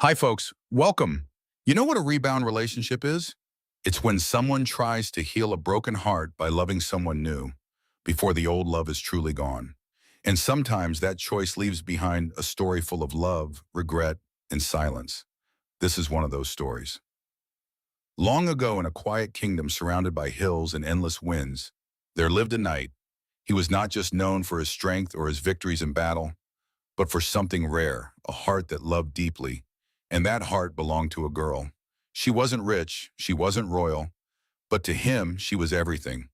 Hi, folks. Welcome. You know what a rebound relationship is? It's when someone tries to heal a broken heart by loving someone new before the old love is truly gone. And sometimes that choice leaves behind a story full of love, regret, and silence. This is one of those stories. Long ago, in a quiet kingdom surrounded by hills and endless winds, there lived a knight. He was not just known for his strength or his victories in battle, but for something rare, a heart that loved deeply. And that heart belonged to a girl. She wasn't rich, she wasn't royal, but to him, she was everything.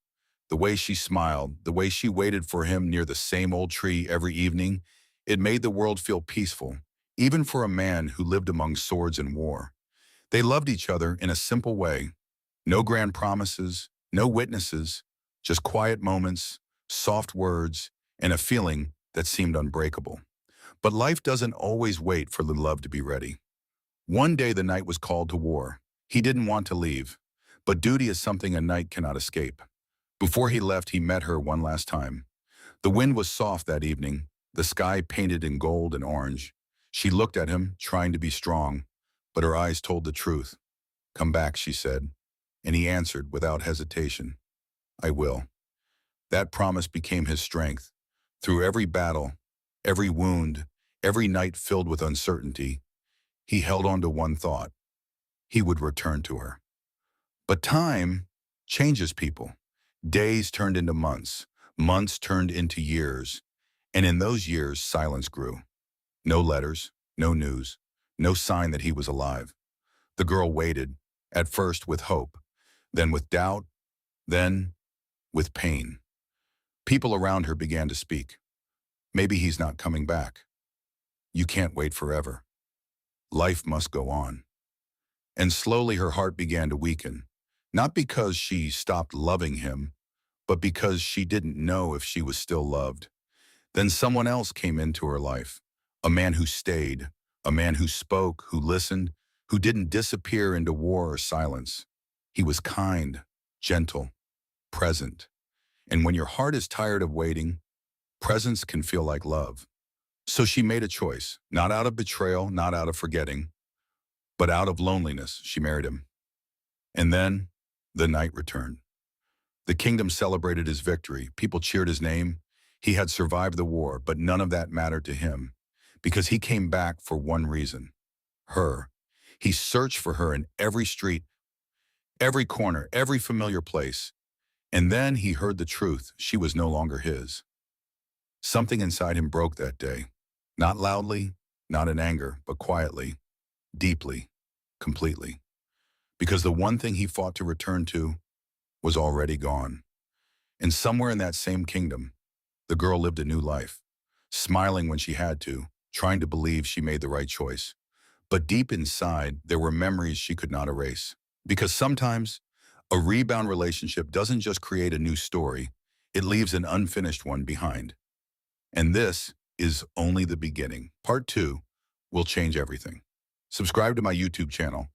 The way she smiled, the way she waited for him near the same old tree every evening, it made the world feel peaceful, even for a man who lived among swords and war. They loved each other in a simple way. No grand promises, no witnesses, just quiet moments, soft words, and a feeling that seemed unbreakable. But life doesn't always wait for the love to be ready. One day the knight was called to war. He didn't want to leave, but duty is something a knight cannot escape. Before he left, he met her one last time. The wind was soft that evening, the sky painted in gold and orange. She looked at him, trying to be strong, but her eyes told the truth. "Come back," she said, and he answered without hesitation, "I will." That promise became his strength. Through every battle, every wound, every night filled with uncertainty, he held on to one thought: he would return to her. But time changes people. Days turned into months, months turned into years, and in those years silence grew. No letters, no news, no sign that he was alive. The girl waited, at first with hope, then with doubt, then with pain. People around her began to speak. "Maybe he's not coming back. You can't wait forever. Life must go on." And slowly her heart began to weaken, not because she stopped loving him, but because she didn't know if she was still loved. Then someone else came into her life, a man who stayed, a man who spoke, who listened, who didn't disappear into war or silence. He was kind, gentle, present. And when your heart is tired of waiting, presence can feel like love. So she made a choice, not out of betrayal, not out of forgetting, but out of loneliness. She married him. And then the night returned. The kingdom celebrated his victory. People cheered his name. He had survived the war, but none of that mattered to him because he came back for one reason: her. He searched for her in every street, every corner, every familiar place. And then he heard the truth. She was no longer his. Something inside him broke that day. Not loudly, not in anger, but quietly, deeply, completely. Because the one thing he fought to return to was already gone. And somewhere in that same kingdom, the girl lived a new life, smiling when she had to, trying to believe she made the right choice. But deep inside, there were memories she could not erase. Because sometimes, a rebound relationship doesn't just create a new story, it leaves an unfinished one behind. And this is only the beginning. Part 2 will change everything. Subscribe to my YouTube channel